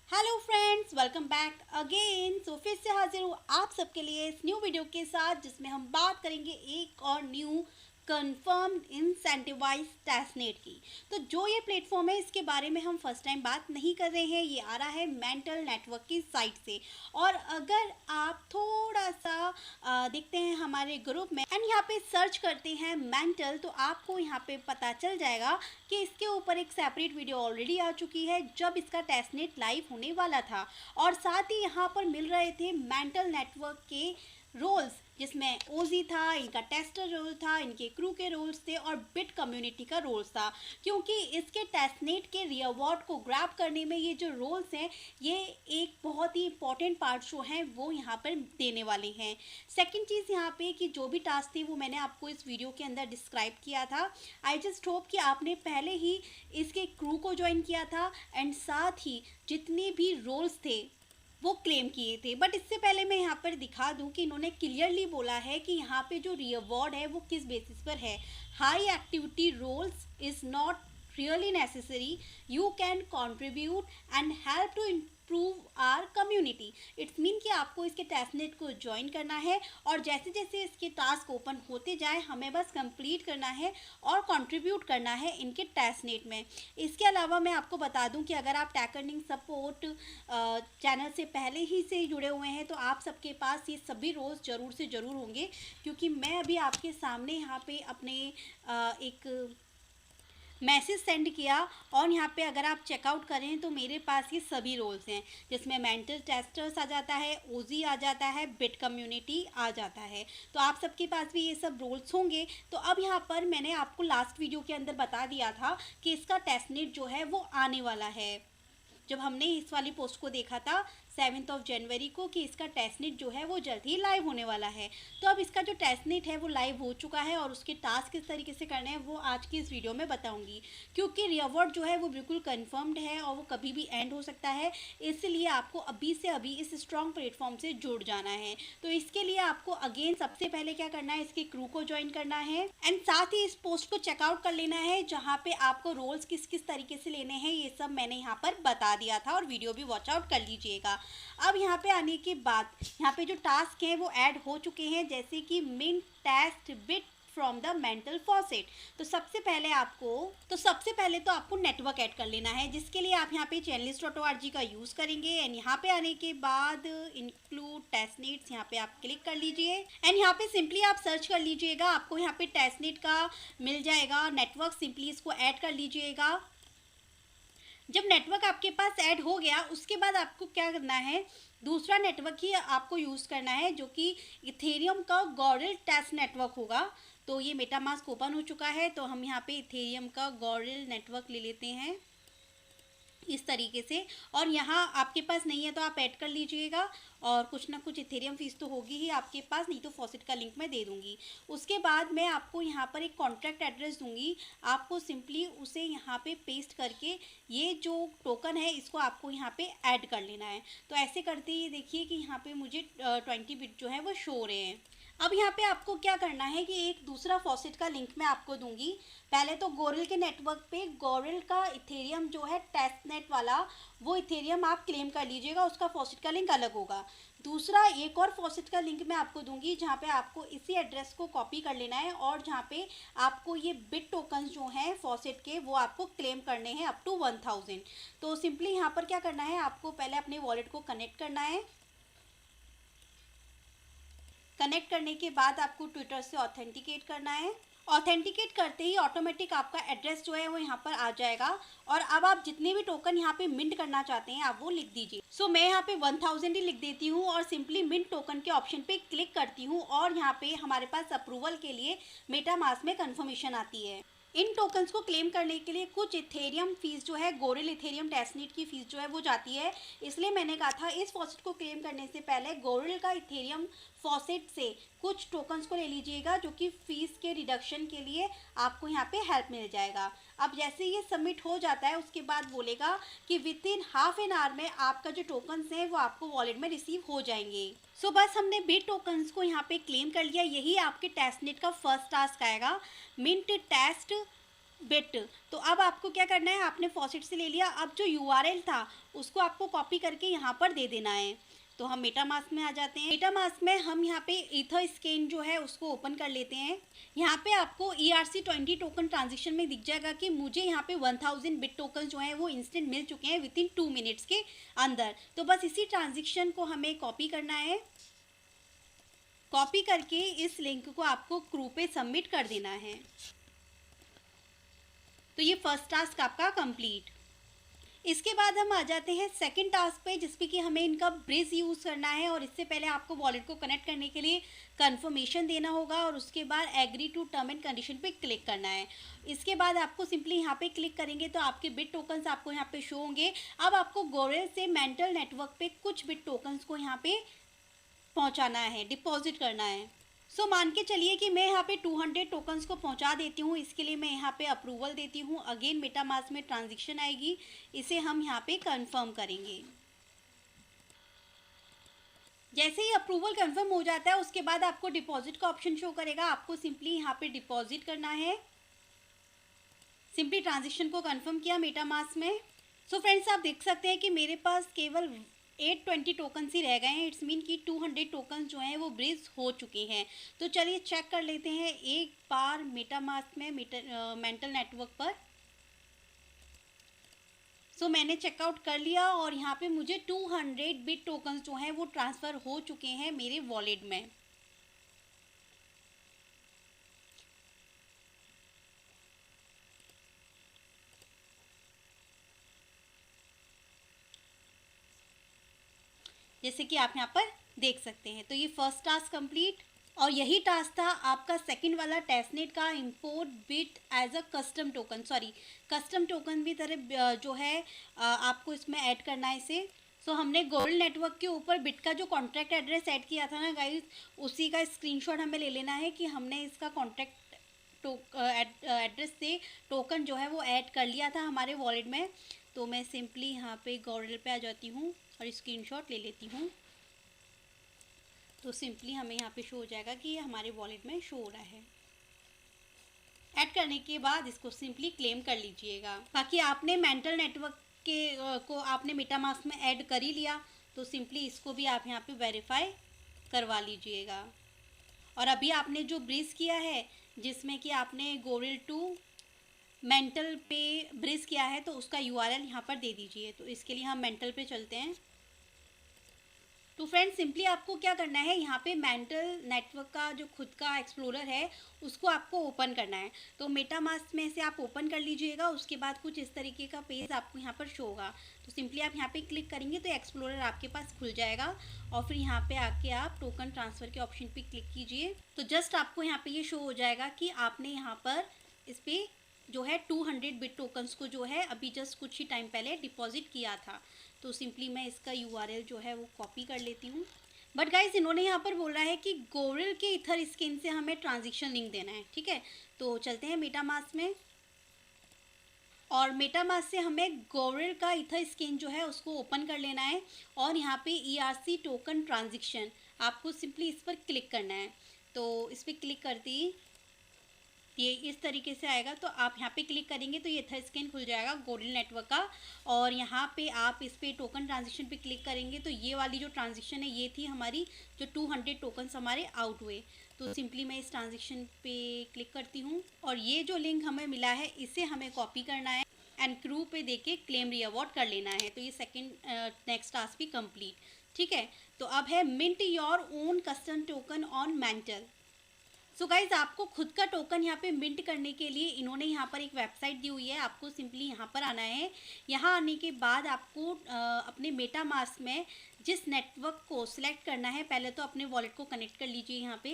Hello friends, welcome back again. फिर से हाजिर हूँ आप सबके लिए इस न्यू वीडियो के साथ, जिसमें हम बात करेंगे एक और न्यू कंफर्म्ड इंसेंटिवाइज टेस्टनेट की। तो जो ये प्लेटफॉर्म है, इसके बारे में हम फर्स्ट टाइम बात नहीं कर रहे हैं। ये आ रहा है मेंटल नेटवर्क की साइट से। और अगर आप थोड़ा सा देखते हैं हमारे ग्रुप में एंड यहाँ पे सर्च करते हैं मेंटल, तो आपको यहाँ पे पता चल जाएगा कि इसके ऊपर एक सेपरेट वीडियो ऑलरेडी आ चुकी है जब इसका टेस्टनेट लाइव होने वाला था। और साथ ही यहाँ पर मिल रहे थे मेंटल नेटवर्क के रोल्स, जिसमें ओजी था, इनका टेस्टर रोल था, इनके क्रू के रोल्स थे और बिट कम्युनिटी का रोल्स था। क्योंकि इसके टेस्टनेट के रिवॉर्ड को ग्रैब करने में ये जो रोल्स हैं, ये एक बहुत ही इंपॉर्टेंट पार्ट जो हैं वो यहाँ पर देने वाले हैं। सेकंड चीज़ यहाँ पे कि जो भी टास्क थे वो मैंने आपको इस वीडियो के अंदर डिस्क्राइब किया था। आई जस्ट होप कि आपने पहले ही इसके क्रू को ज्वाइन किया था एंड साथ ही जितने भी रोल्स थे वो क्लेम किए थे। बट इससे पहले मैं यहाँ पर दिखा दूँ कि इन्होंने क्लियरली बोला है कि यहाँ पे जो रिवॉर्ड है वो किस बेसिस पर है। High activity roles is not really necessary. You can contribute and help to improve our community. It's mean कि आपको इसके टेस्टनेट को ज्वाइन करना है और जैसे जैसे इसके टास्क ओपन होते जाए हमें बस कंप्लीट करना है और कंट्रीब्यूट करना है इनके टेस्टनेट में। इसके अलावा मैं आपको बता दूं कि अगर आप टैग अर्निंग सपोर्ट चैनल से पहले ही से जुड़े हुए हैं तो आप सबके पास ये सभी रोल्स ज़रूर से ज़रूर होंगे, क्योंकि मैं अभी आपके सामने यहाँ पे अपने एक मैसेज सेंड किया और यहाँ पे अगर आप चेकआउट करें तो मेरे पास ये सभी रोल्स हैं, जिसमें मेंटल टेस्टर्स आ जाता है, ओजी आ जाता है, बिट कम्युनिटी आ जाता है। तो आप सबके पास भी ये सब रोल्स होंगे। तो अब यहाँ पर मैंने आपको लास्ट वीडियो के अंदर बता दिया था कि इसका टेस्टनेट जो है वो आने वाला है, जब हमने इस वाली पोस्ट को देखा था 7 जनवरी को, कि इसका टेस्टनेट जो है वो जल्द ही लाइव होने वाला है। तो अब इसका जो टेस्टनेट है वो लाइव हो चुका है और उसके टास्क किस तरीके से करने हैं वो आज की इस वीडियो में बताऊंगी। क्योंकि रिवॉर्ड जो है वो बिल्कुल कंफर्म्ड है और वो कभी भी एंड हो सकता है, इसलिए आपको अभी से अभी इस स्ट्रॉन्ग प्लेटफॉर्म से जुड़ जाना है। तो इसके लिए आपको अगेन सबसे पहले क्या करना है, इसके क्रू को ज्वाइन करना है एंड साथ ही इस पोस्ट को चेकआउट कर लेना है, जहाँ पे आपको रोल्स किस किस तरीके से लेने हैं ये सब मैंने यहाँ पर बता दिया था और वीडियो भी वॉच आउट कर लीजिएगा। अब यहाँ पे आने के बाद यहाँ पे जो टास्क हैं वो ऐड हो चुके हैं, जैसे कि mint test BIT from the Mantle faucet. तो सबसे पहले तो आपको नेटवर्क ऐड कर लेना है, जिसके लिए आप यहाँ पे chainalyst.org का यूज़ करेंगे एंड यहाँ पे आने के बाद इंक्लूड टेस्टनेट्स यहाँ पे आप क्लिक कर लीजिए एंड यहाँ पे सिंपली आप सर्च कर लीजिएगा, आपको यहाँ पे टेस्टनेट का मिल जाएगा नेटवर्क। सिंपली इसको ऐड कर लीजिएगा। जब नेटवर्क आपके पास ऐड हो गया उसके बाद आपको क्या करना है, दूसरा नेटवर्क ही आपको यूज़ करना है, जो कि इथेरियम का गॉरिल टेस्ट नेटवर्क होगा। तो ये मेटामास्क ओपन हो चुका है, तो हम यहाँ पे इथेरियम का गॉरिल नेटवर्क ले लेते हैं इस तरीके से। और यहाँ आपके पास नहीं है तो आप ऐड कर लीजिएगा और कुछ ना कुछ इथेरियम फीस तो होगी ही आपके पास, नहीं तो फॉसेट का लिंक मैं दे दूँगी। उसके बाद मैं आपको यहाँ पर एक कॉन्ट्रैक्ट एड्रेस दूँगी, आपको सिंपली उसे यहाँ पे पेस्ट करके ये जो टोकन है इसको आपको यहाँ पे ऐड कर लेना है। तो ऐसे करते ही देखिए कि यहाँ पे मुझे 20 बिट जो है वो शो हो रहे हैं। अब यहाँ पे आपको क्या करना है कि एक दूसरा फॉसेट का लिंक मैं आपको दूंगी। पहले तो गोरिल के नेटवर्क पे गोरिल का इथेरियम जो है टेस्टनेट वाला, वो इथेरियम आप क्लेम कर लीजिएगा, उसका फॉसेट का लिंक अलग होगा। दूसरा एक और फॉसेट का लिंक मैं आपको दूंगी, जहाँ पे आपको इसी एड्रेस को कॉपी कर लेना है और जहाँ पे आपको ये बिट टोकन्स जो हैं फॉसेट के वो आपको क्लेम करने हैं अप टू 1000। तो सिंपली यहाँ पर क्या करना है, आपको पहले अपने वॉलेट को कनेक्ट करना है। कनेक्ट करने के बाद आपको ट्विटर से ऑथेंटिकेट करना है। ऑथेंटिकेट करते ही ऑटोमेटिक आपका एड्रेस जो है वो यहाँ पर आ जाएगा और अब आप जितने भी टोकन यहाँ पे मिंट करना चाहते हैं आप वो लिख दीजिए। सो मैं यहाँ पे 1000 ही लिख देती हूँ और सिंपली मिंट टोकन के ऑप्शन पे क्लिक करती हूँ और यहाँ पे हमारे पास अप्रूवल के लिए मेटामास्क में कंफर्मेशन आती है। इन टोकन्स को क्लेम करने के लिए कुछ इथेरियम फीस जो है, गोरिल इथेरियम टेस्टनेट की फीस जो है वो जाती है, इसलिए मैंने कहा था इस फॉसेट को क्लेम करने से पहले गोरिल का इथेरियम फॉसेट से कुछ टोकन्स को ले लीजिएगा, जो कि फीस के रिडक्शन के लिए आपको यहाँ पे हेल्प मिल जाएगा। अब जैसे ये सबमिट हो जाता है उसके बाद बोलेगा कि with in half an hour में आपका जो टोकन्स हैं वो आपको वॉलेट में रिसीव हो जाएंगे। सो बस हमने बिट टोकन्स को यहाँ पे क्लेम कर लिया। यही आपके टेस्टनेट का फर्स्ट टास्क आएगा, मिंट टेस्ट बिट। तो अब आपको क्या करना है, आपने फॉसेट से ले लिया, अब जो यूआरएल था उसको आपको कॉपी करके यहाँ पर दे देना है। तो हम मेटामास्क में आ जाते हैं। मेटामास्क में हम यहाँ पे इथरस्कैन जो है उसको ओपन कर लेते हैं। यहाँ पे आपको ERC20 टोकन ट्रांजेक्शन में दिख जाएगा कि मुझे यहाँ पे 1000 बिट टोकन जो है वो इंस्टेंट मिल चुके हैं विद इन 2 मिनट्स के अंदर। तो बस इसी ट्रांजेक्शन को हमें कॉपी करना है। कॉपी करके इस लिंक को आपको क्रू पे सबमिट कर देना है। तो ये फर्स्ट टास्क आपका कंप्लीट। इसके बाद हम आ जाते हैं सेकंड टास्क पे, जिसपे कि हमें इनका ब्रिज यूज़ करना है। और इससे पहले आपको वॉलेट को कनेक्ट करने के लिए कंफर्मेशन देना होगा और उसके बाद agree to term and condition पे क्लिक करना है। इसके बाद आपको सिंपली यहाँ पे क्लिक करेंगे तो आपके बिट टोकन्स आपको यहाँ पे शो होंगे। अब आपको गोरेल से मेंटल नेटवर्क पे कुछ बिट टोकन्स को यहाँ पे पहुँचाना है, डिपॉजिट करना है। सो मान के चलिए कि मैं यहाँ पे 200 टोकन्स को पहुँचा देती हूँ। इसके लिए मैं यहाँ पे अप्रूवल देती हूँ। अगेन मेटामास्क में ट्रांजेक्शन आएगी, इसे हम यहाँ पे कंफर्म करेंगे। जैसे ही अप्रूवल कंफर्म हो जाता है उसके बाद आपको डिपॉजिट का ऑप्शन शो करेगा। आपको सिंपली यहाँ पे डिपॉजिट करना है। सिंपली ट्रांजेक्शन को कंफर्म किया मेटामास्क में। सो फ्रेंड्स, आप देख सकते हैं कि मेरे पास केवल 820 टोकन्स ही रह गए हैं। इट्स मीन कि 200 टोकन्स जो हैं वो ब्रिज हो चुके हैं। तो चलिए चेक कर लेते हैं एक बार मेटामास्क में मेंटल नेटवर्क पर। सो मैंने चेकआउट कर लिया और यहाँ पे मुझे 200 बिट टोकन्स जो हैं वो ट्रांसफ़र हो चुके हैं मेरे वॉलेट में। जैसे कि आप यहाँ पर देख सकते हैं। तो ये फर्स्ट टास्क कंप्लीट। और यही टास्क था आपका सेकंड वाला टेस्टनेट का, import BIT as a custom token. Sorry, custom token भी तरह जो है आपको इसमें ऐड करना है इसे। सो हमने गोल्ड नेटवर्क के ऊपर बिट का जो कॉन्ट्रैक्ट एड्रेस ऐड किया था ना गाइस, उसी का स्क्रीनशॉट हमें ले लेना है कि हमने इसका कॉन्ट्रैक्ट एड्रेस से टोकन जो है वो ऐड कर लिया था हमारे वॉलेट में। तो मैं सिंपली यहाँ पे गोल्ड पे आ जाती हूँ और स्क्रीनशॉट ले लेती हूँ। तो सिंपली हमें यहाँ पे शो हो जाएगा कि ये हमारे वॉलेट में शो हो रहा है। ऐड करने के बाद इसको सिंपली क्लेम कर लीजिएगा। बाकी आपने मेंटल नेटवर्क के को आपने मेटामास्क में ऐड कर ही लिया, तो सिंपली इसको भी आप यहाँ पे वेरीफाई करवा लीजिएगा। और अभी आपने जो ब्रिज किया है, जिसमें कि आपने गोरिल टू मेंटल पे ब्रिज किया है, तो उसका URL यहाँ पर दे दीजिए। तो इसके लिए हम मेंटल पे चलते हैं। तो फ्रेंड्स, सिंपली आपको क्या करना है, यहाँ पे मेंटल नेटवर्क का जो खुद का एक्सप्लोरर है उसको आपको ओपन करना है। तो मेटामास्क में से आप ओपन कर लीजिएगा। उसके बाद कुछ इस तरीके का पेज आपको यहाँ पर शो होगा। तो सिंपली आप यहाँ पे क्लिक करेंगे तो एक्सप्लोरर आपके पास खुल जाएगा। और फिर यहाँ पे आके आप टोकन ट्रांसफ़र के ऑप्शन पे क्लिक कीजिए। तो जस्ट आपको यहाँ पे ये शो हो जाएगा कि आपने यहाँ पर इस पर जो है 200 बिट टोकन्स को जो है अभी जस्ट कुछ ही टाइम पहले डिपॉजिट किया था। तो सिंपली मैं इसका URL जो है वो कॉपी कर लेती हूँ। बट गाइज, इन्होंने यहाँ पर बोला है कि गोरिल के इथरस्कैन से हमें ट्रांजेक्शन लिंक देना है। ठीक है, तो चलते हैं मेटामास्क में। और मेटामास्क से हमें गोरिल का इथरस्कैन जो है उसको ओपन कर लेना है। और यहाँ पे ERC टोकन ट्रांजेक्शन आपको सिंपली इस पर क्लिक करना है। तो इस पर क्लिक करते ही ये इस तरीके से आएगा। तो आप यहाँ पे क्लिक करेंगे तो ये इथरस्कैन खुल जाएगा गोरिल नेटवर्क का। और यहाँ पे आप इस पे टोकन ट्रांजेक्शन पे क्लिक करेंगे तो ये वाली जो ट्रांजेक्शन है ये थी हमारी, जो 200 टोकन्स हमारे आउट हुए। तो सिंपली मैं इस ट्रांजेक्शन पे क्लिक करती हूँ और ये जो लिंक हमें मिला है इसे हमें कॉपी करना है एंड क्रू पे देके क्लेम रीअवॉर्ड कर लेना है। तो ये सेकेंड नेक्स्ट टास्क भी कम्प्लीट। ठीक है, तो अब है mint your own custom token on Mantle. So guys, आपको खुद का टोकन यहाँ पे मिंट करने के लिए इन्होंने यहाँ पर एक वेबसाइट दी हुई है। आपको सिंपली यहाँ पर आना है। यहाँ आने के बाद आपको अपने मेटामास्क में जिस नेटवर्क को सिलेक्ट करना है, पहले तो अपने वॉलेट को कनेक्ट कर लीजिए यहाँ पे।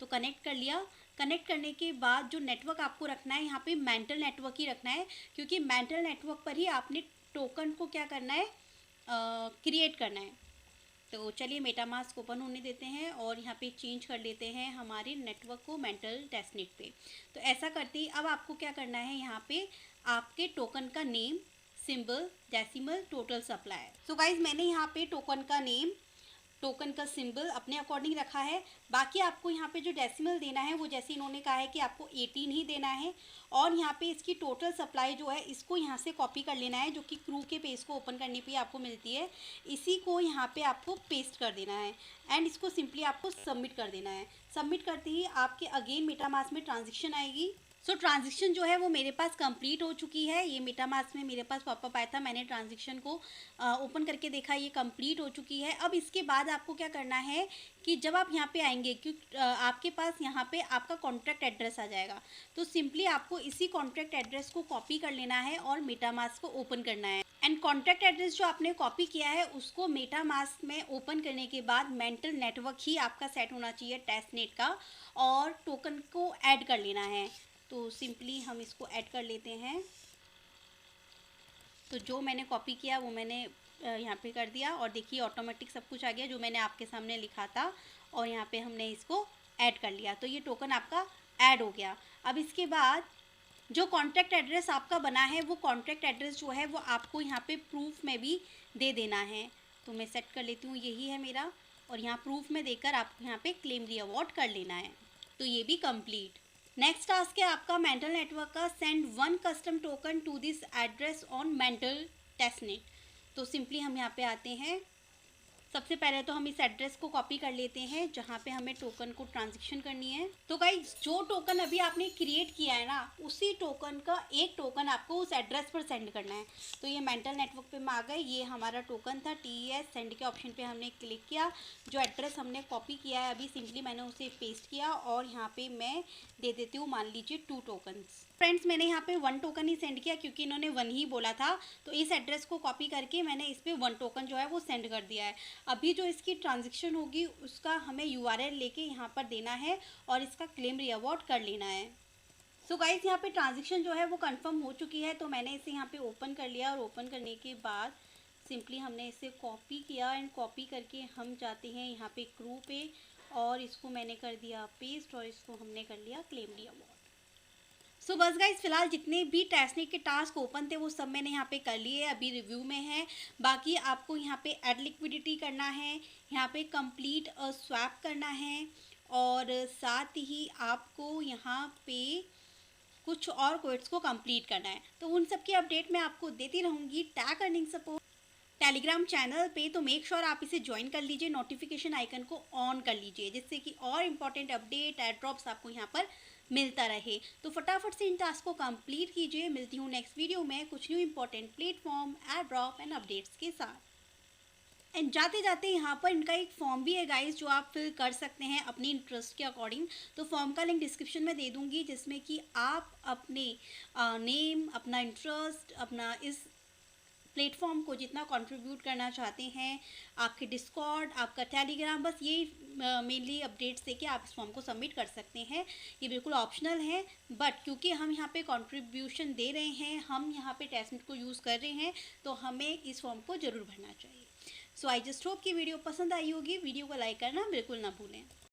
तो कनेक्ट कर लिया। कनेक्ट करने के बाद जो नेटवर्क आपको रखना है यहाँ पे मेंटल नेटवर्क ही रखना है, क्योंकि मेंटल नेटवर्क पर ही आपने टोकन को क्या करना है, क्रिएट करना है। तो चलिए मेटामास्क ओपन होने देते हैं और यहाँ पे चेंज कर लेते हैं हमारे नेटवर्क को मेंटल टेस्टनेट पे। तो ऐसा करते ही अब आपको क्या करना है, यहाँ पे आपके टोकन का name, symbol, decimal, total supply. So guys, मैंने यहाँ पे टोकन का नेम टोकन का सिंबल अपने अकॉर्डिंग रखा है। बाकी आपको यहाँ पे जो डेसिमल देना है वो जैसे इन्होंने कहा है कि आपको 18 ही देना है। और यहाँ पे इसकी टोटल सप्लाई जो है इसको यहाँ से कॉपी कर लेना है, जो कि क्रू के पेज को ओपन करने पे आपको मिलती है। इसी को यहाँ पे आपको पेस्ट कर देना है एंड इसको सिंपली आपको सबमिट कर देना है। सबमिट करते ही आपके अगेन मेटामास्क में ट्रांजेक्शन आएगी। सो ट्रांजेक्शन जो है वो मेरे पास कंप्लीट हो चुकी है। ये मेटामास्क में मेरे पास पॉपअप आया था, मैंने ट्रांजेक्शन को ओपन करके देखा, ये कंप्लीट हो चुकी है। अब इसके बाद आपको क्या करना है कि जब आप यहाँ पे आएंगे, क्योंकि आपके पास यहाँ पे आपका कॉन्ट्रैक्ट एड्रेस आ जाएगा, तो सिंपली आपको इसी कॉन्ट्रैक्ट एड्रेस को कॉपी कर लेना है और मेटामास्क को ओपन करना है। एंड कॉन्ट्रैक्ट एड्रेस जो आपने कॉपी किया है उसको मेटामास्क में ओपन करने के बाद मेंटल नेटवर्क ही आपका सेट होना चाहिए टेस्टनेट का, और टोकन को ऐड कर लेना है। तो सिंपली हम इसको ऐड कर लेते हैं। तो जो मैंने कॉपी किया वो मैंने यहाँ पे कर दिया और देखिए ऑटोमेटिक सब कुछ आ गया जो मैंने आपके सामने लिखा था, और यहाँ पे हमने इसको ऐड कर लिया। तो ये टोकन आपका ऐड हो गया। अब इसके बाद जो कॉन्ट्रैक्ट एड्रेस आपका बना है वो कॉन्ट्रैक्ट एड्रेस जो है वो आपको यहाँ पे प्रूफ में भी दे देना है। तो मैं सेट कर लेती हूँ, यही है मेरा, और यहाँ प्रूफ में देकर आपको यहाँ पे क्लेम रीअवार्ड कर लेना है। तो ये भी कंप्लीट। नेक्स्ट टास्क है आपका मेंटल नेटवर्क का, send 1 custom token to this address on Mantle testnet. तो सिंपली हम यहाँ पे आते हैं। सबसे पहले तो हम इस एड्रेस को कॉपी कर लेते हैं जहाँ पे हमें टोकन को ट्रांजैक्शन करनी है। तो गाइस जो टोकन अभी आपने क्रिएट किया है ना, उसी टोकन का एक टोकन आपको उस एड्रेस पर सेंड करना है। तो ये मेंटल नेटवर्क पे हम आ गए, ये हमारा टोकन था TES, सेंड के ऑप्शन पे हमने क्लिक किया। जो एड्रेस हमने कॉपी किया है अभी सिंपली मैंने उसे पेस्ट किया और यहाँ पे मैं दे देती हूँ मान लीजिए 2 टोकन्स। फ्रेंड्स मैंने यहाँ पे 1 टोकन ही सेंड किया क्योंकि इन्होंने 1 ही बोला था, तो इस एड्रेस को कॉपी करके मैंने इस पर 1 टोकन जो है वो सेंड कर दिया है। अभी जो इसकी ट्रांजैक्शन होगी उसका हमें URL लेके यहाँ पर देना है और इसका क्लेम रीअवार्ड कर लेना है। सो गाइस यहाँ पे ट्रांजैक्शन जो है वो कंफर्म हो चुकी है, तो मैंने इसे यहाँ पे ओपन कर लिया और ओपन करने के बाद सिंपली हमने इसे कॉपी किया एंड कॉपी करके हम जाते हैं यहाँ पे क्रू पे और इसको मैंने कर दिया पेस्ट और इसको हमने कर लिया क्लेम रीअवार्ड। सो बस गाइस फिलहाल जितने भी टेस्टनेट के टास्क ओपन थे वो सब मैंने यहाँ पे कर लिए, अभी रिव्यू में है। बाकी आपको यहाँ पे ऐड लिक्विडिटी करना है, यहाँ पे कंप्लीट स्वैप करना है और साथ ही आपको यहाँ पे कुछ और कोड्स को कंप्लीट करना है। तो उन सब की अपडेट मैं आपको देती रहूँगी tag earning support Telegram channel पे। तो मेक श्योर आप इसे ज्वाइन कर लीजिए, नोटिफिकेशन आइकन को ऑन कर लीजिए जिससे कि और इम्पॉर्टेंट अपडेट एड ड्रॉप्स आपको यहाँ पर मिलता रहे। तो फटाफट से इन टास्क को कंप्लीट कीजिए। मिलती हूँ नेक्स्ट वीडियो में कुछ new important platform airdrop and updates के साथ। एंड जाते जाते यहाँ पर इनका एक फॉर्म भी है गाइस जो आप फिल कर सकते हैं अपनी इंटरेस्ट के अकॉर्डिंग। तो फॉर्म का लिंक डिस्क्रिप्शन में दे दूँगी जिसमें कि आप अपने नेम, अपना इंटरेस्ट, अपना इस प्लेटफॉर्म को जितना कंट्रीब्यूट करना चाहते हैं, आपके डिस्कॉर्ड, आपका टेलीग्राम, बस ये मेनली अपडेट्स देके आप इस फॉर्म को सबमिट कर सकते हैं। ये बिल्कुल ऑप्शनल है, बट क्योंकि हम यहाँ पे कंट्रीब्यूशन दे रहे हैं, हम यहाँ पे टेस्टनेट को यूज़ कर रहे हैं, तो हमें इस फॉर्म को ज़रूर भरना चाहिए। सो आई जस्ट होप कि वीडियो पसंद आई होगी। वीडियो को लाइक करना बिल्कुल ना भूलें।